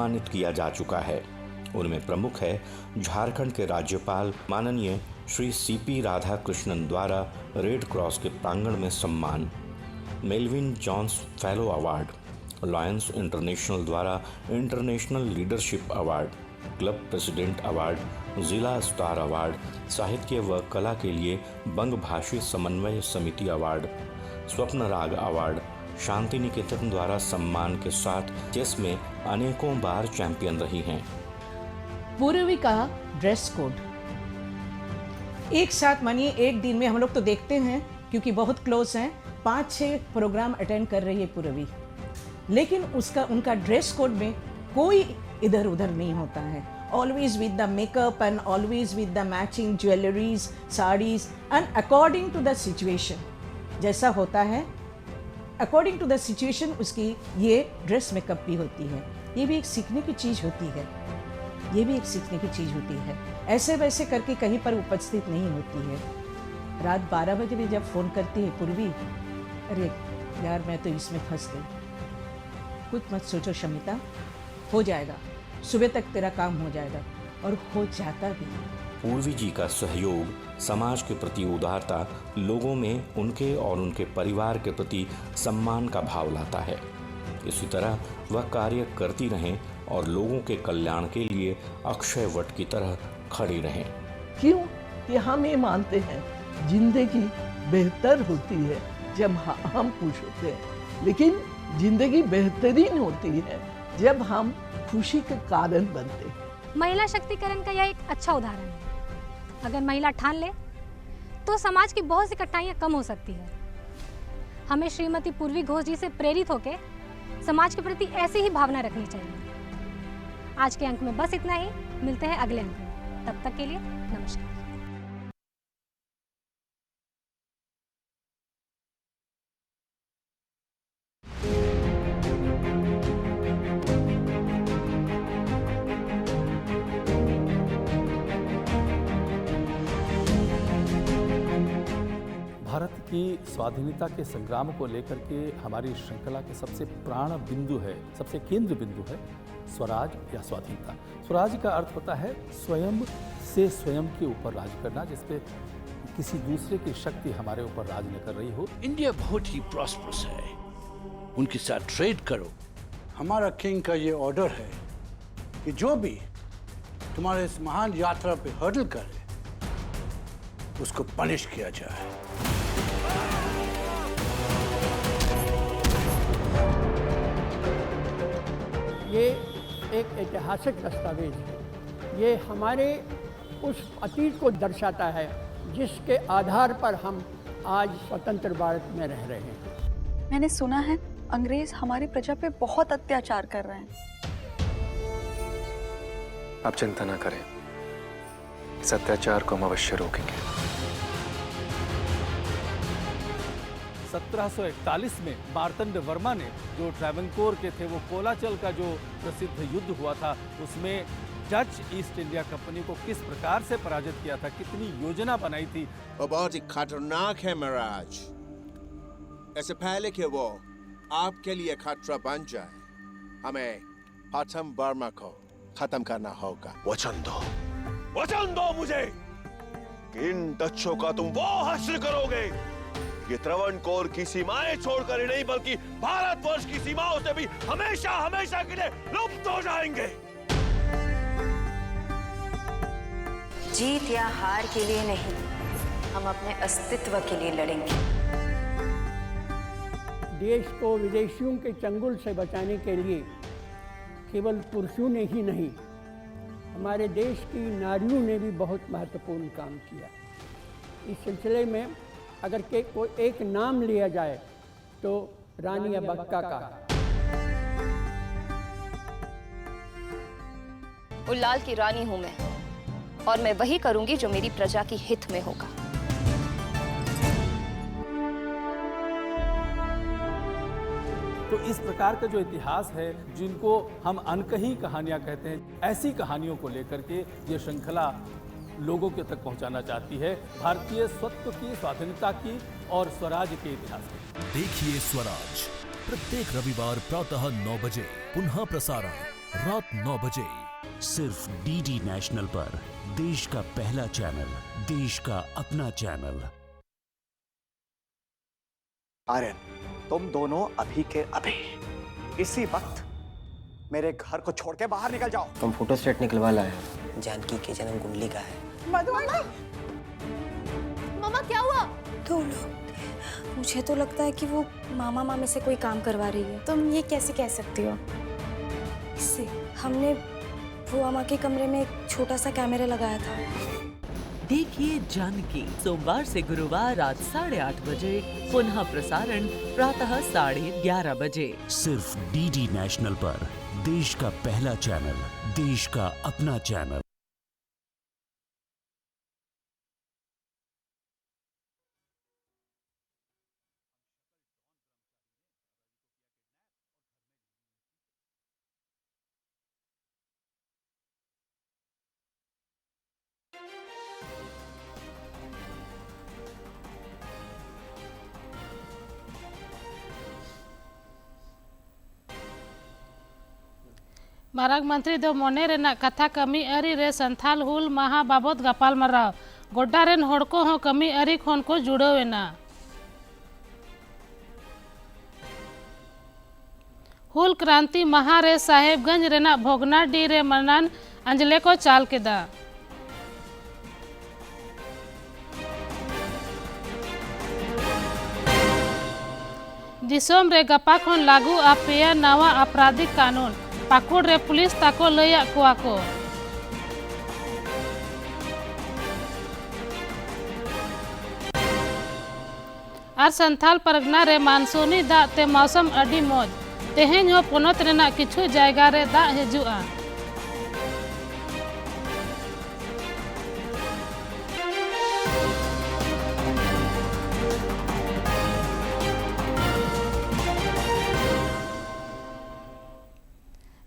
सम्मानित किया जा चुका है। उनमें प्रमुख है झारखंड के राज्यपाल माननीय श्री सीपी राधाकृष्णन द्वारा रेड क्रॉस के प्रांगण में सम्मान, Melvin Jones fellow award, Lions International द्वारा international leadership award, club president award, जिला स्टार अवार्ड, साहित्य व कला के लिए बंगभाषी समन्वय समिति अवार्ड, स्वप्न राग अवार्ड, शांति निकेतन द्वारा सम्मान के साथ चेस में अनेकों बार चैंपियन रही हैं। पूर्वी का ड्रेस कोड एक साथ मानिए एक दिन में हम लोग तो देखते हैं क्योंकि बहुत क्लोज हैं, 5-6 प्रोग्राम अटेंड कर रही है पूर्वी, लेकिन उनका ड्रेस कोड में कोई इधर उधर नहीं होता है। Always with the makeup and always with the matching jewelleries, saris and according to the situation जैसा होता है, अकॉर्डिंग टू द सिचुएशन उसकी ये ड्रेस मेकअप भी होती है। ये भी एक सीखने की चीज़ होती है, ये भी एक सीखने की चीज़ होती है। ऐसे वैसे करके कहीं पर उपस्थित नहीं होती है। रात 12 बजे भी जब फ़ोन करती है पूर्वी, अरे यार मैं तो इसमें फंस गई, कुछ मत सोचो शमिता, हो जाएगा, सुबह तक तेरा काम हो जाएगा, और हो जाता भी। पूर्वी जी का सहयोग, समाज के प्रति उदारता लोगों में उनके और उनके परिवार के प्रति सम्मान का भाव लाता है। इसी तरह वह कार्य करती रहें और लोगों के कल्याण के लिए अक्षय वट की तरह खड़ी रहें। क्यों कि हम ये मानते हैं जिंदगी बेहतर होती है जब हम खुश होते हैं, लेकिन जिंदगी बेहतरीन होती है जब हम खुशी के कारण बनते हैं। महिला शक्तिकरण का यह एक अच्छा उदाहरण है। अगर महिला ठान ले तो समाज की बहुत सी कठिनाइयां कम हो सकती है। हमें श्रीमती पूर्वी घोष जी से प्रेरित होकर समाज के प्रति ऐसी ही भावना रखनी चाहिए। आज के अंक में बस इतना ही, मिलते हैं अगले अंक में, तब तक के लिए नमस्कार। भारत की स्वाधीनता के संग्राम को लेकर के हमारी श्रृंखला के सबसे प्राण बिंदु है, सबसे केंद्र बिंदु है स्वराज या स्वाधीनता। स्वराज का अर्थ होता है स्वयं से स्वयं के ऊपर राज करना, जिसपे किसी दूसरे की शक्ति हमारे ऊपर राज न कर रही हो। इंडिया बहुत ही प्रॉस्परस है, उनके साथ ट्रेड करो। हमारा किंग का ये ऑर्डर है कि जो भी तुम्हारे इस महान यात्रा पे हर्डल करे उसको पनिश किया जाए। ये एक ऐतिहासिक दस्तावेज है। ये हमारे उस अतीत को दर्शाता है जिसके आधार पर हम आज स्वतंत्र भारत में रह रहे हैं। मैंने सुना है अंग्रेज हमारी प्रजा पे बहुत अत्याचार कर रहे हैं। आप चिंता ना करें, इस अत्याचार को हम अवश्य रोकेंगे। 1741 में मार्तंड वर्मा ने, जो ट्रैवनकोर के थे, वो कोलाचल का जो प्रसिद्ध युद्ध हुआ था, उसमें डच ईस्ट इंडिया कंपनी को किस प्रकार से पराजित किया था, कितनी योजना बनाई थी। वो बहुत ही खतरनाक है महाराज। ऐसे पहले कि वो आपके लिए खतरा बन जाए, हमें प्रथम वर्मा को खत्म करना होगा। वचन दो मुझे कि इन डच्चों का तुम वो हासिल करोगे। ये त्रवणकोर की सीमाएं छोड़कर ही नहीं बल्कि भारतवर्ष की सीमाओं से भी हमेशा हमेशा के लिए लुप्त हो जाएंगे। जीत या हार के लिए नहीं, हम अपने अस्तित्व के लिए लड़ेंगे। देश को विदेशियों के चंगुल से बचाने के लिए केवल पुरुषों ने ही नहीं, हमारे देश की नारियों ने भी बहुत महत्वपूर्ण काम किया। इस सिलसिले में अगर कोई एक नाम लिया जाए तो रानी अब्बक्का का। उल्लाल की रानी हूं मैं, और मैं वही करूंगी जो मेरी प्रजा की हित में होगा। तो इस प्रकार का जो इतिहास है, जिनको हम अनकही कहानियां कहते हैं, ऐसी कहानियों को लेकर के ये श्रृंखला लोगों के तक पहुंचाना चाहती है, भारतीय स्वत्व की, स्वाधीनता की और स्वराज के इतिहास की। देखिए स्वराज प्रत्येक रविवार प्रातः 9 बजे, पुनः प्रसारण रात 9 बजे सिर्फ डीडी नेशनल पर। देश का पहला चैनल, देश का अपना चैनल। आर्यन, तुम दोनों अभी के अभी इसी वक्त मेरे घर को छोड़ के बाहर निकल जाओ। हम फोटो स्टेट निकलवा लाए हैं। जानकी के जन्म कुंडली का है। मधुवर्णा, मामा क्या हुआ? दो लोग, मुझे तो लगता है कि वो मामा मामी से कोई काम करवा रही है। तुम ये कैसे कह सकती हो? इससे हमने बुआ माँ के कमरे में एक छोटा सा कैमरा लगाया था। देखिए जानकी सोमवार से गुरुवार रात 8:30 बजे, पुनः प्रसारण प्रातः 11:30 बजे। सिर्फ डीडी नेशनल पर। देश का पहला चैनल, देश का अपना चैनल। माराग मंत्री दो मोने रेना कथा कमी अरी रे संथाल हुल महा बाबत गपाल मराव गोड्डा रेन होड़ को हो कमी अरी खोन को जुड़ो वेना। हुल क्रांति महा रे साहेबगंज रेना भोगना डी रे मनान अंजले को चाल के दा। दिसोम रे गपा खोन लागू आपेया नवा आपराधिक कानून पाकुड़ रे पुलिस ताको लया कुआ को। आर संथाल परगना रे मानसूनी दा ते मौसम अडी मौज तेहेन हो पोनत रेना किछु जायगा रे दा हेजुआ।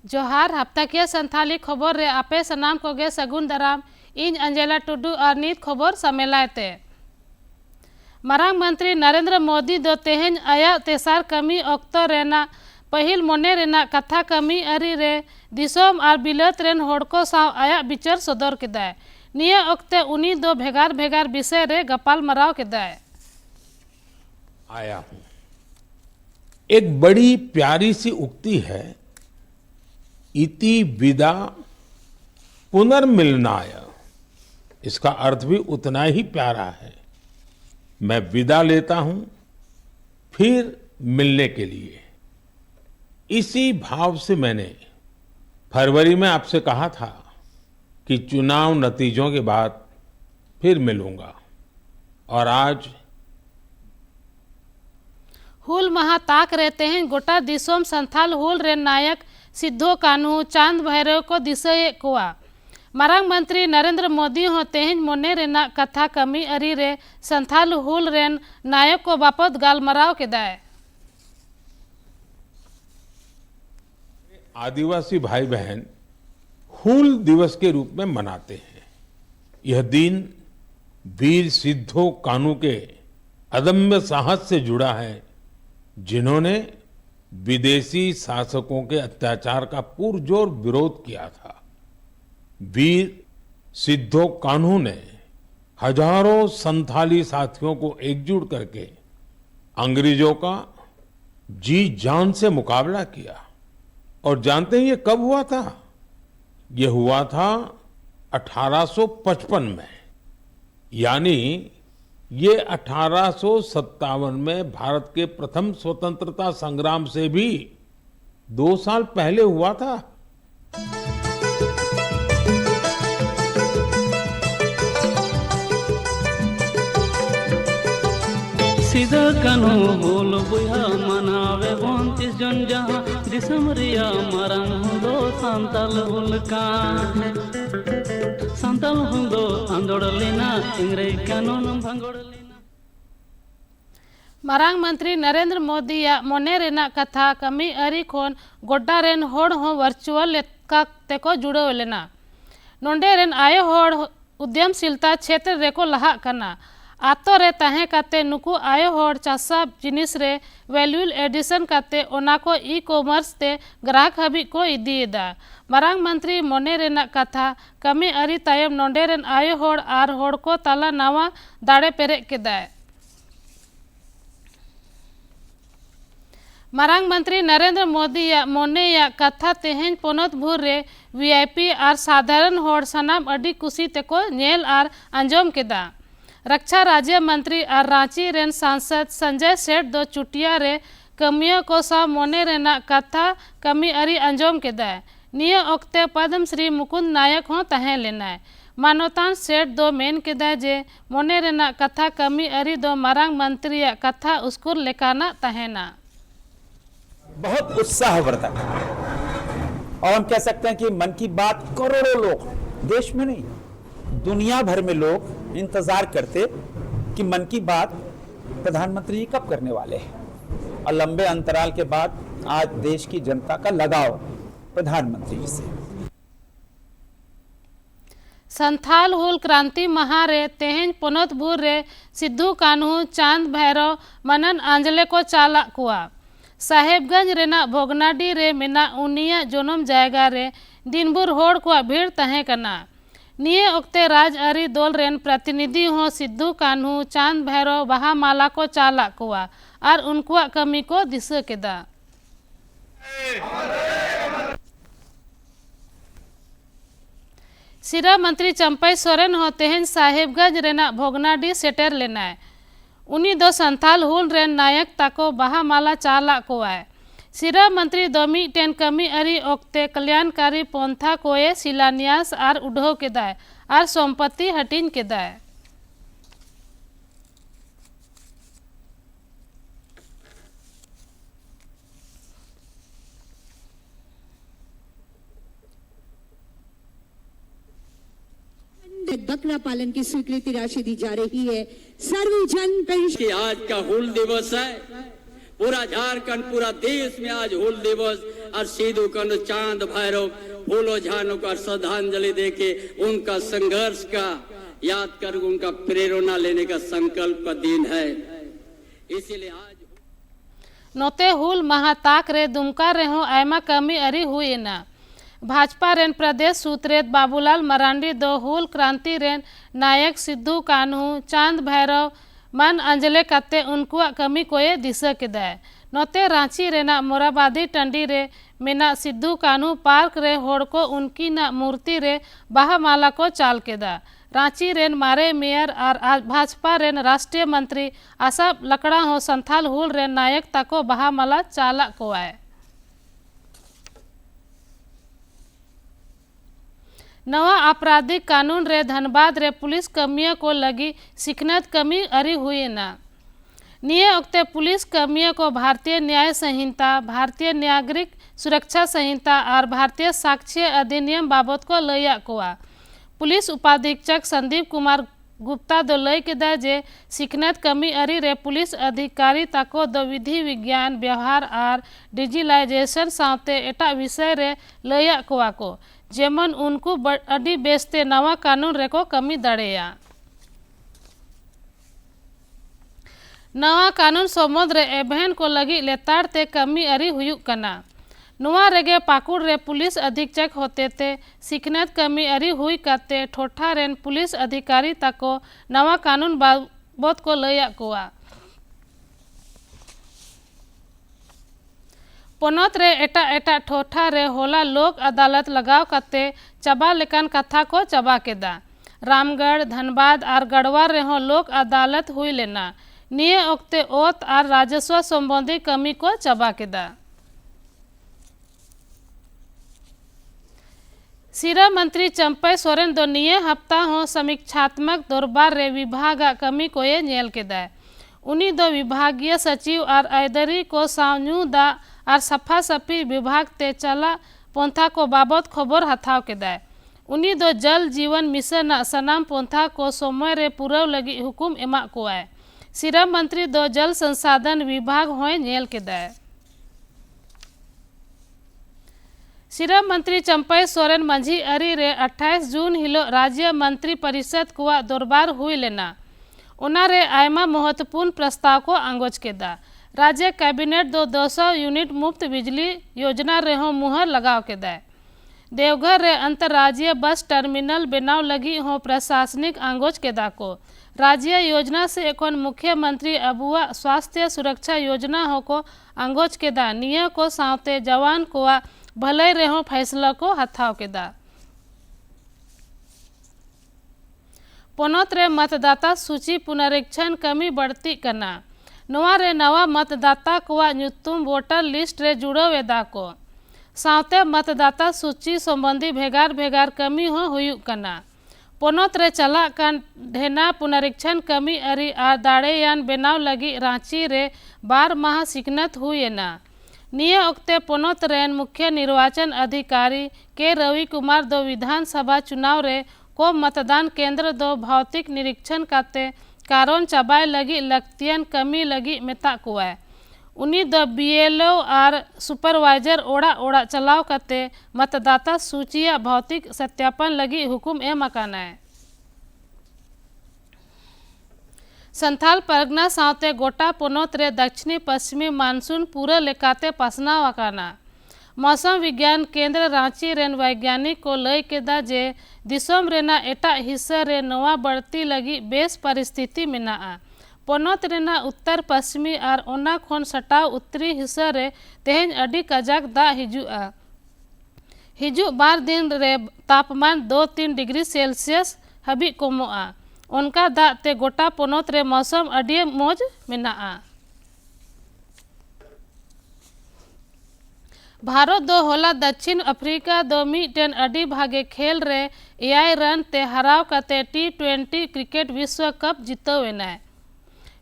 जोहार हफ्ताकिया संथाली खबर रे आपे सनाम को गे सगुन दराम इन अंजेला टुडू और नीत खबर समेलाते। मारांग मंत्री नरेंद्र मोदी दो तेहेन आया तेसार कमी अक्तो रेना पहिल मोने रेना कथा कमी अरी रे दिसोम और बिलत रेन होड़को साव आया बिचर सदर केदाय। निया अक्ते उनी दो भेगार भेगार विषय रे गपाल मराव केदाय। आया एक बड़ी प्यारी सी उक्ति है, इति विदा पुनर्मिलनाय। इसका अर्थ भी उतना ही प्यारा है। मैं विदा लेता हूं फिर मिलने के लिए। इसी भाव से मैंने फरवरी में आपसे कहा था कि चुनाव नतीजों के बाद फिर मिलूंगा, और आज हुल महाताक रहते हैं गोटा दिसोम संथाल हुल रे नायक सिद्धो कान्हू चांद भैरव को दिशे कुआ। मारांग मंत्री नरेंद्र मोदी होते हैं मोने रेना कथा कमी अरी रे संथाल हुल रेन नायक को बापत गालमराव के दाए। आदिवासी भाई बहन हूल दिवस के रूप में मनाते हैं। यह दिन वीर सिद्धो कान्हू के अदम्य साहस से जुड़ा है, जिन्होंने विदेशी शासकों के अत्याचार का पुरजोर विरोध किया था। वीर सिद्धो कान्हू ने हजारों संथाली साथियों को एकजुट करके अंग्रेजों का जी जान से मुकाबला किया। और जानते हैं ये कब हुआ था? ये हुआ था 1855 में, यानी ये 1857 में भारत के प्रथम स्वतंत्रता संग्राम से भी 2 साल पहले हुआ था। सीधा कानू बोल बुया मनावे 29 जन जहां दिसमरिया मरंग दो सांतल हुलका सांतल हुंदो आंदोड़लेना इंग्रेज कानून भंगोड़लेना। मारांग मंत्री नरेंद्र मोदी या मोने रेना कथा कमी अरी खोन गोड्डा रेन होड़ हो वर्चुअल लेका तेको जुड़ो लेना। नोंडे रेन आये होड़ उद्यमशीलता क्षेत्र रेको लहा करना आतो रे तहे काते नुकु आयो होड़ चासा जिनिस रे वैल्यूल एडिशन काते ओना को ई कॉमर्स ते ग्राहक हबी को इदीदा मारांग मंत्री मोने रेना कथा कमी अरी तायम नोंडे रेन आयो होड़ आर होड़ को ताला नावा दाड़े पेरे केदाय। मारांग मंत्री नरेंद्र मोदी या मोने या कथा तेहेन पोनत भूर रे वीआईपी आर साधारण होड़ सनाम अडी कुसी तेको नेल आर अंजोम केदा। रक्षा राज्य मंत्री आर रांची रेन सांसद संजय सेठ दो चुटिया रे कमियों को सा मोने रेना कथा कमी अरी अंजोम केदा। निय ओक्ते पद्मश्री मुकुंद नायक हो तहें लेना है मानवतान सेठ दो मेन केदा जे मोने रेना कथा कमी अरी दो मारांग मंत्री या कथा उसकुर लेकाना तहेना। बहुत उत्साहवर्धक और हम कह सकते हैं कि मन की बात करोड़ों लोग देश में नहीं दुनिया भर में लोग इंतजार करते कि मन की बात प्रधानमंत्री जी कब करने वाले हैं और लंबे अंतराल के बाद आज देश की जनता का लगाव प्रधानमंत्री जी से। संथाल हुल क्रांति महारे तेहें पोनत भूर रे सिद्धू कान्हू चांद भैरव मनन आंजले को चाला कुआ साहेबगंज रेना भोगनाडी रे मेना उनिया जोनम जायगा रे दिनभर होड़ को भीड़ तहें कना। निये ओक्ते राज आरी दल रेन प्रतिनिधि हो सिद्धू कान्हू चांद भैरव बहा माला को चाला कुआ और उनकुआ कमी को दिशा केदा। सिरा मंत्री चंपई सोरेन हो तेहें साहेबगंज रेना भोगनाडी सेटर लेना है उनी दो संथाल हुल रेन नायक ताको बहा माला चाला कोआय। सिरा मंत्री दो मिटेन कमी अरी ओक्ते कल्याणकारी पंथा कोए शिलान्यास आर उढ़ो केदाय आर संपत्ति हटिन केदाय। बकरा पालन की स्वीकृति राशि दी जा रही है। सर्वजन पेंशन आज का हूल दिवस है, पूरा झारखंड पूरा देश में आज हूल दिवस और सिद्धू कान्हू चांद भैरव फूलो झानों को श्रद्धांजलि देके उनका संघर्ष का याद कर उनका प्रेरणा लेने का संकल्प का दिन है। इसीलिए आज नोते हुल महाताक रे दुमका रे हो आयमा कमी अरी हुई ना। भाजपा रेन प्रदेश सूत्रेत बाबूलाल मरांडी दो हुल क्रांति रेन नायक सिद्धू कान्हू चांद भैरव मन अंजले कते उनकुआ कमी कोये दिशा केदाय। नोते रांची रेना मोराबादी टंडी रे मेना सिद्धू कान्हू पार्क रे होड़ को उनकी ना मूर्ति रे बाहा माला को चाल केदा। रांची रेन मारे मेयर और भाजपा रेन राष्ट्रीय मंत्री आशा लकड़ा हो संथाल हुल रेन नायक ताको बाहा माला चाला कोआय। नवा आपराधिक कानून रे धनबाद रे पुलिस कर्मियों को लगी सिखनत कमी अरी हुई ना। निये ओक्ते पुलिस कर्मियों को भारतीय न्याय संहिता भारतीय नागरिक सुरक्षा संहिता और भारतीय साक्ष्य अधिनियम बाबत को लया कोआ। पुलिस उपाधीक्षक संदीप कुमार गुप्ता दो लय के दा जे सिखनत कमी अरी रे पुलिस अधिकारी ताको दो विधि विज्ञान व्यवहार और डिजिटलाइजेशन साथे एटा विषय रे लया कोआ को जेमन उनको अडी बेचते नवा कानून रेको कमी दड़ेया। नवा कानून समुद्र एबहन को लगी लेताड़ते कमी अरी हुयुक कना। नुआ रेगे पाकुड़ रे पुलिस अधीक्षक होते थे सिखनत कमी अरी हुई करते ठोठा रेन पुलिस अधिकारी ताको नवा कानून बाबत को लया कोआ। पोनत रे एटा एटा ठोठा रे होला लोक अदालत लगाव कते चबा लेकान कथा को चबा केदा। रामगढ़ धनबाद और गढ़वा रे हो लोक अदालत हुई लेना। निये ओक्ते ओत और राजस्व संबंधी कमी को चबा केदा। सिरा मंत्री चंपई सोरेन दो निये हफ्ता हो समीक्षात्मक दरबार रे विभाग कमी को ये नेल केदा। उन्हीं दो विभागीय सचिव और ऐदरी को सावन्यू दा और सफा सफी विभाग ते चला पंथा को बाबत खबर हथाव केदा। उन्हीं दो जल जीवन मिशन सनाम पंथा को समय रे पूरव लगी हुकुम एमा को आए। सिरा मंत्री दो जल संसाधन विभाग होए नेल केदा। सिरा मंत्री चंपई सोरेन मंझी अरी रे 28 जून हिलो राज्य मंत्री परिषद को दरबार हुई लेना। उनारे आयमा महत्वपूर्ण प्रस्ताव को आंगोच केदा। राज्य कैबिनेट दो 200 यूनिट मुफ्त बिजली योजना रेहो मुहर लगाव केदा। देवघर रे अंतर्राज्यीय बस टर्मिनल बनाव लगी हो प्रशासनिक आंगोच केदा को। राज्य योजना से एकोन मुख्यमंत्री अबुआ स्वास्थ्य सुरक्षा योजना हो को आंगोच केदा। निय को सावते जवान को भले रेहो फैसला को हथाव केदा। पोनोत रे मतदाता सूची पुनरीक्षण कमी बढ़ती करना। नवा रे नवा मतदाता को न्यूतुम वोटर लिस्ट रे जुड़ो वेदा को। सावते मतदाता सूची संबंधी भेगार भेगार कमी हो हुयु करना। पोनोत रे चला कान ढेना पुनरीक्षण कमी अरी आ दाड़ेयान बेनाव लगी रांची रे 12 माह सिकनत हुए ना। निय ओक्ते पोनोत रेन मुख्य निर्वाचन अधिकारी के रवि कुमार दो विधानसभा चुनाव रे को मतदान केंद्र दो भौतिक निरीक्षण करते कारण चबाए लगी लगतियन कमी लगी मेता कुआ। उन्हीं द BLO और सुपरवाइजर ओड़ा ओड़ा चलाव करते मतदाता सूचिया भौतिक सत्यापन लगी हुकुम ए मकाना है। संथाल परगना सावते गोटा पोनोत रे दक्षिणी पश्चिमी मानसून पूरा लेकाते पसना वकाना। मौसम विज्ञान केंद्र रांची रेन वैज्ञानिक को लय केदा जे दिसोम रेना एटा हिस्सा रे नवा बढ़ती लगी बेस परिस्थिति मेना। पोनोत रेना उत्तर पश्चिमी और ओना खोन सटाव उत्तरी हिस्सा रे तेहन अडी कजाक दा हिजु 12 दिन रे तापमान 2-3 डिग्री सेल्सियस हबी कमोआ। उनका दा ते गोटा पोनोत रे मौसम अडी मौज मेना। भारत दो होला दक्षिण अफ्रीका दो मिटेन अडी भागे खेल रे 8 रन ते हराव कते T20 क्रिकेट विश्व कप जीतवेना।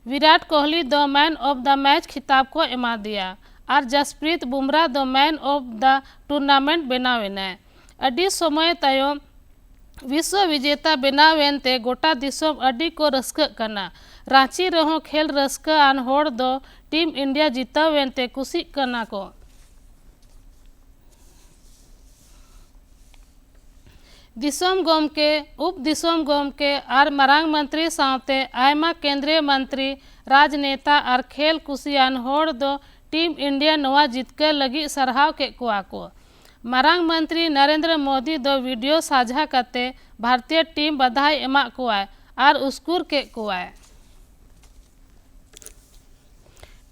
विराट कोहली दो मैन ऑफ द मैच खिताब को एमा दिया और जसप्रीत बुमराह दो मैन ऑफ द टूर्नामेंट बनावेना। अडी समय तयम विश्व विजेता बनावेन ते गोटा दिसोम अडी को रस्क करना। रांची रहो खेल रस्क आन होड़ दो टीम इंडिया जीतवेन ते कुशी करना को। दिसोम गोम के उप दिसोम गोम के और मरांग मंत्री सावते आयमा केंद्रीय मंत्री राजनेता और खेल कुशियान होड़ दो टीम इंडिया नवा जीतकर लगी सरहाव के कुआ को। मरांग मंत्री नरेंद्र मोदी दो वीडियो साझा करते भारतीय टीम बधाई एमा कुआ और उस्कुर के कुआ।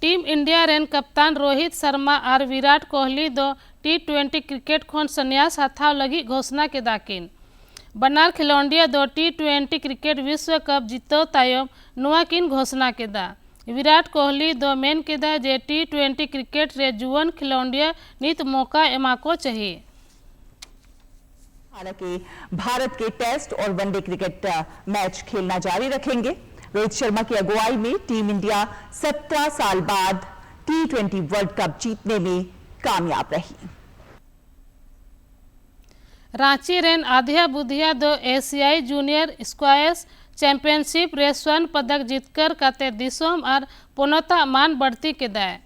टीम इंडिया रेन कप्तान रोहित शर्मा और विराट कोहली दो T20 क्रिकेट खोन संन्यास हथाव लगी घोषणा के दाकिन। बनार खिलौंडिया दो T20 क्रिकेट विश्व कप जीतो तायम नुआ किन घोषणा के दा। विराट कोहली दो मेन के दा जे T20 क्रिकेट रे जुवन खिलौंडिया नित मौका एमा को चाहिए। हालांकि भारत के टेस्ट और वनडे क्रिकेट मैच खेलना जारी रखेंगे। रोहित शर्मा की अगुवाई में टीम इंडिया 17 साल बाद T20 वर्ल्ड कप जीतने में कामयाब रही। रांची रेन आधिया बुधिया दो एशियाई जूनियर स्क्वैश चैंपियनशिप रे स्वर्ण पदक जीतकर कते दिसोम और पोनोता मान बढ़ती के दाए।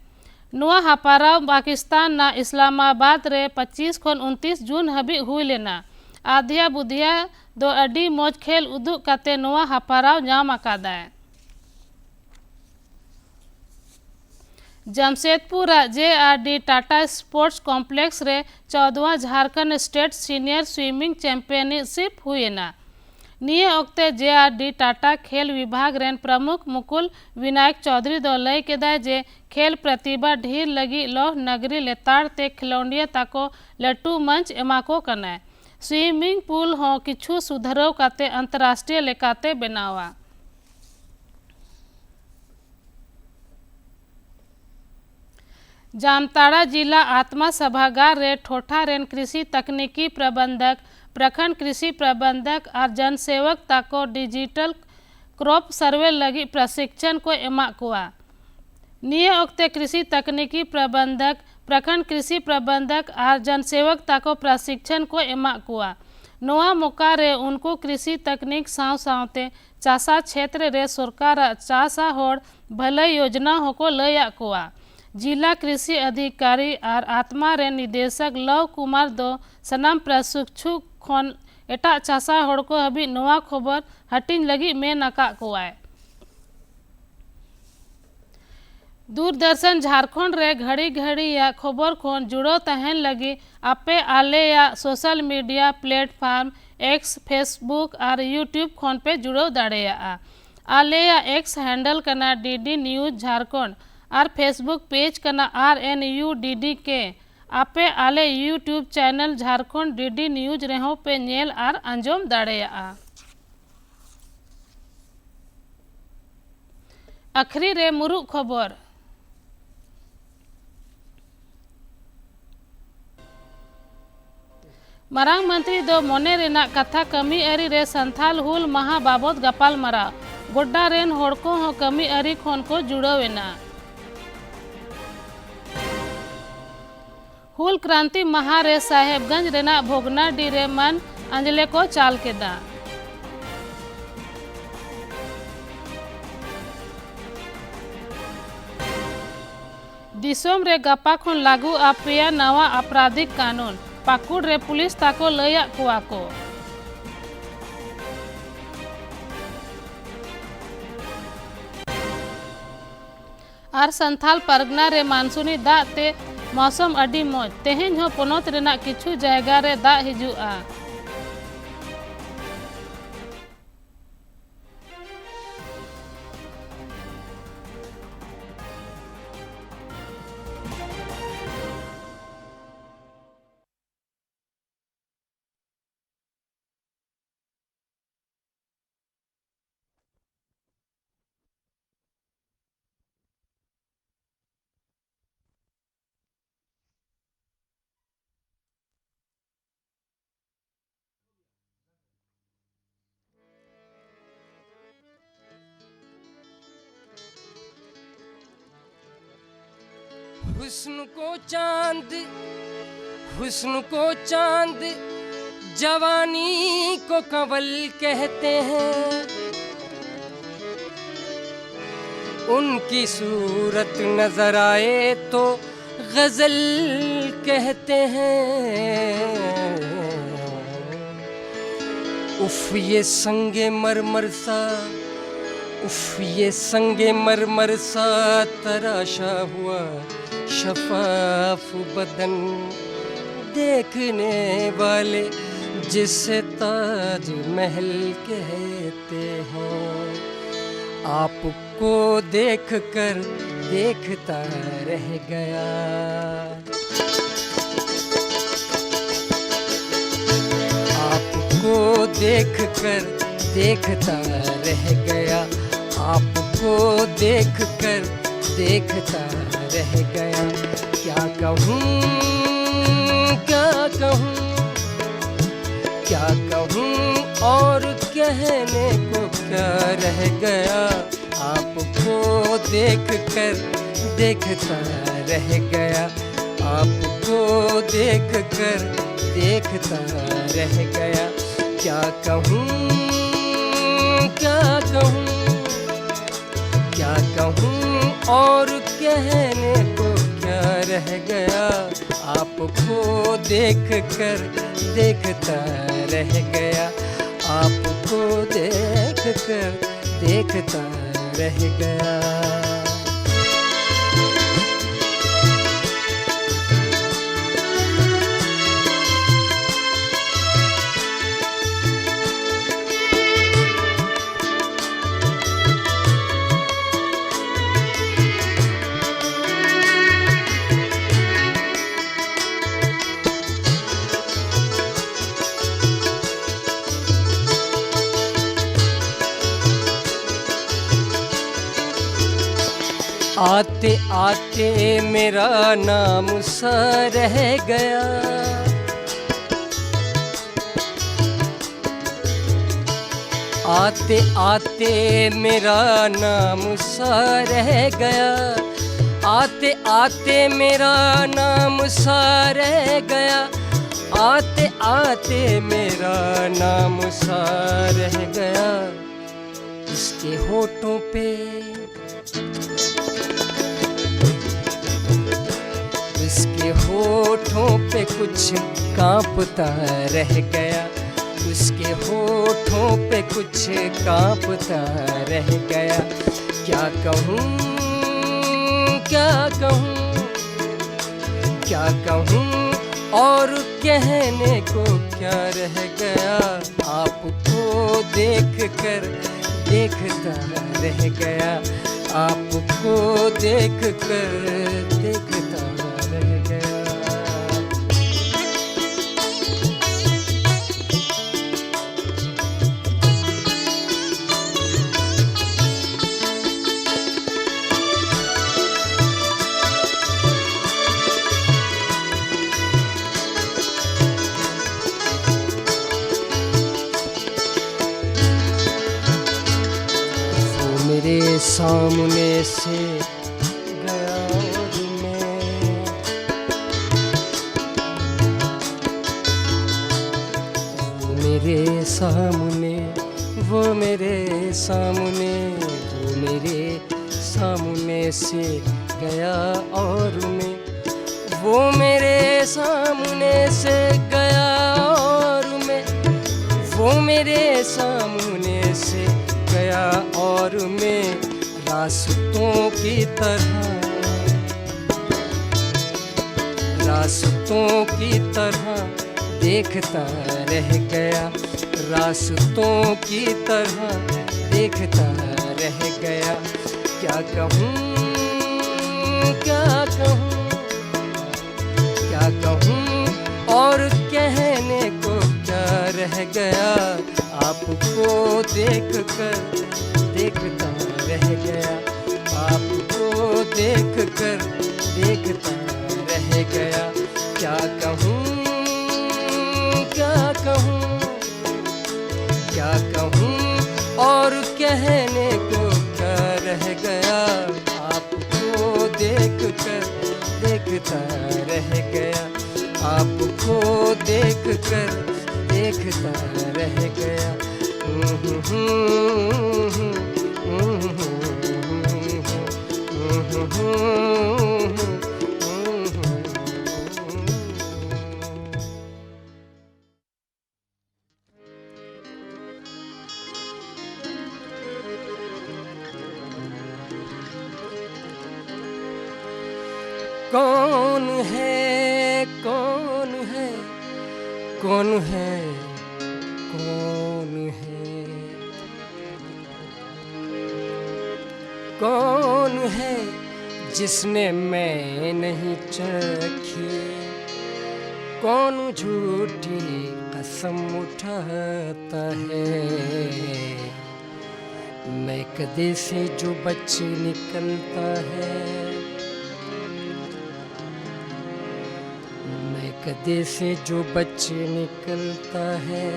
नुआ हापाराव पाकिस्तान ना इस्लामाबाद रे 25 खोन 29 जून हबी हुई लेना। आधिया बुधिया दो अडी मौज खेल उदु कते नुआ हापाराव जाम अकादाए। Jamshedpur JRD Tata sports complex रे 14वां Jharkhand state senior swimming championship हुए ना। निये ओक्ते JRD टाटा खेल विभाग रेन प्रमुख मुकुल विनायक चौधरी दो लय के दाए जे खेल प्रतिभा ढीर लगी लोह नगरी लेताड़ ते खिलौंडिया ताको लट्टू मंच एमाको कनाए। स्विमिंग पूल हो किछु सुधरो काते अंतर्राष्ट्रीय लेकाते बनावा। जामताड़ा जिला आत्मा सभागार रे ठोठा रेन कृषि तकनीकी प्रबंधक प्रखंड कृषि प्रबंधक और जनसेवक ताको डिजिटल क्रॉप सर्वे लगी प्रशिक्षण को एमा कुआ। निये ओक्ते कृषि तकनीकी प्रबंधक प्रखंड कृषि प्रबंधक और जनसेवक ताको प्रशिक्षण को एमा कुआ। नोआ मौका रे उनको कृषि तकनीक साव सावते चासा क्षेत्र रे सरकार चासा होड़ भले योजना होको लया कुआ। जिला कृषि अधिकारी और आत्मा रे निदेशक लव कुमार दो सनाम प्रशिक्षु खोन एटा चासा होड़ को अभी नवा खबर हटिन लगी में नका कुआए। दूरदर्शन झारखंड रे घड़ी घड़ी या खबर खन जुड़ो तहन लगी आपे आले या social media platform x Facebook और यूट्यूब खन पे जुड़ो दाड़ेया आले या एक्स हैंडल कना डीडी न्यूज झारखंड और फेसबुक पेज कना RNUDD के आपे आले YouTube channel Jharkhand DD news रेहो पे नेल और अंजोम दाड़ेया। आखरी रे मुरुक खबर मारांग मंत्री दो मोने रेना कथा कमी अरी रे संथाल हुल महा बाबत गपाल मरा गोड्डा रेन होड़को हो कमी अरी खोन को जुड़ोवेना हुल क्रांति महा रे साहेबगंज रेना भोगना डी रे मन अंजले को चाल के दा दिसोम रे गपा खन लागू आपिया नवा आपराधिक कानून पाकुड़ रे पुलिस ताको लया कुआ को और संथाल परगना रे मानसूनी दा ते मौसम अडी मौज तेहेन हो पोनोत रेना किछु जायगा रे दा हिजुआ। हुस्न को चांद जवानी को कंवल कहते हैं, उनकी सूरत नजर आए तो गजल कहते हैं। उफ ये संगे मरमर सा, उफ ये संगे मरमर सा तराशा हुआ शफाफ बदन, देखने वाले जिसे ताज महल कहते हैं। आपको देखकर देखता रह गया, आपको देखकर देखता रह गया, आपको देखकर देखता रह गया। क्या कहूँ क्या कहूँ क्या कहूँ और कहने को क्या रह गया। आपको देखकर देखता रह गया, आपको देखकर देखता रह गया। क्या कहूँ क्या कहूँ क्या कहूँ और कहने को क्या रह गया। आपको देखकर देखता रह गया, आपको देखकर देखता रह गया। आते आते मेरा नाम सा रह गया, आते आते मेरा नाम सा रह गया, आते आते मेरा नाम सा रह गया, आते आते मेरा नाम सा रह गया। इसके होठों पे उसके होठों पे कुछ कांपता रह गया, उसके होठों पे कुछ कांपता रह गया। क्या कहूँ क्या कहूँ, क्या कहूँ और कहने को क्या रह गया। आपको देख कर देखता रह गया, आपको देख कर देखता रह गया। मेरे सामने से गया और मैं, वो मेरे सामने, वो मेरे सामने, वो मेरे सामने से गया और मैं, वो मेरे सामने से गया और मैं, वो मेरे सामने से गया और मैं रास्तों की तरह, रास्तों की तरह देखता रह गया, रास्तों की तरह देखता रह गया। क्या कहूँ, क्या कहूँ, क्या कहूँ और कहने को क्या रह गया। आपको देख कर देखता रह गया, आपको देख कर देखता रह गया। क्या कहूँ, क्या कहूँ, क्या कहूँ और कहने को क्या रह गया। आपको देख कर देखता रह गया, आपको देख कर देखता रह गया। कौन है, कौन है, कौन है, कौन है, कौन है जिसने मैं नहीं चखी। कौन झूठी कसम उठाता है, मैं कदे से जो बच्चे निकलता है, कदे से जो बच्चे निकलता है,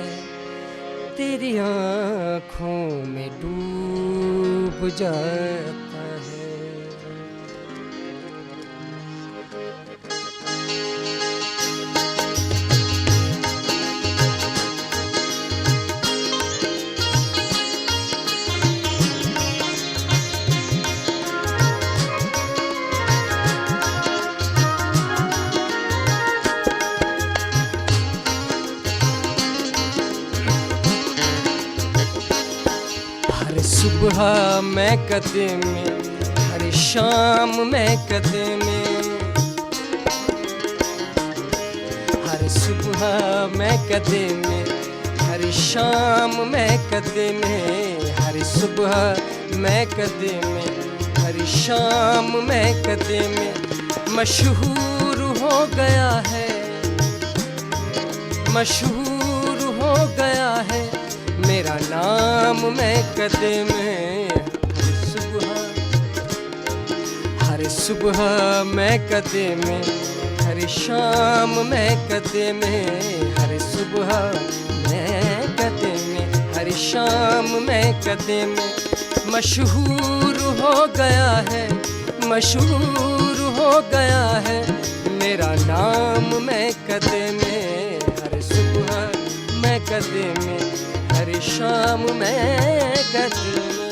तेरी आँखों में डूब जाता है। सुबह मैं कदम में, हर शाम मैं कदम में, हर सुबह मैं कदम में, हर शाम मैं कदम में, हर सुबह मैं कदम में, हर शाम मैं कदम में। मशहूर हो गया है, मशहूर हो गया है मेरा नाम मैं कदम में। हर सुबह मैं कदम में, हर शाम मैं कदम में, हर सुबह मैं कदम में, हर शाम मैं कदम में। मशहूर हो गया है, मशहूर हो गया है मेरा नाम मैं कदम में। हर सुबह मैं कदम में, हर शाम मैं कदम में।